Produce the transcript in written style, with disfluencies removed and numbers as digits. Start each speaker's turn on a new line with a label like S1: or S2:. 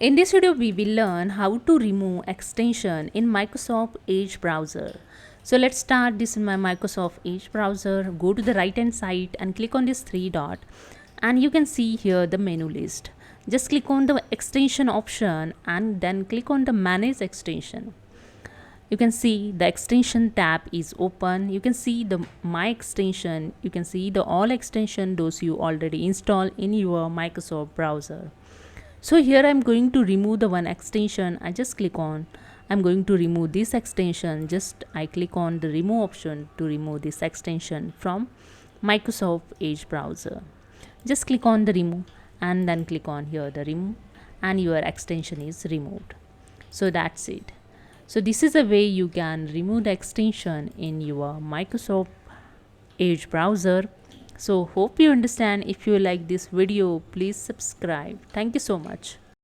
S1: In this video, we will learn how to remove extension in Microsoft Edge browser. So let's start this in my Microsoft Edge browser. Go to the right hand side and click on this three dot, and you can see here the menu list. Just click on the extension option and then click on the manage extension. You can see the extension tab is open. You can see the my extension. You can see the all extension those you already installed in your Microsoft browser. So here I'm going to remove the one extension. I just click on, I'm going to remove this extension. Just I click on the remove option to remove this extension from Microsoft Edge browser. Just click on the remove and then click on here the remove, and your extension is removed. So that's it. So this is a way you can remove the extension in your Microsoft Edge browser. So hope you understand. If you like this video, please subscribe. Thank you so much.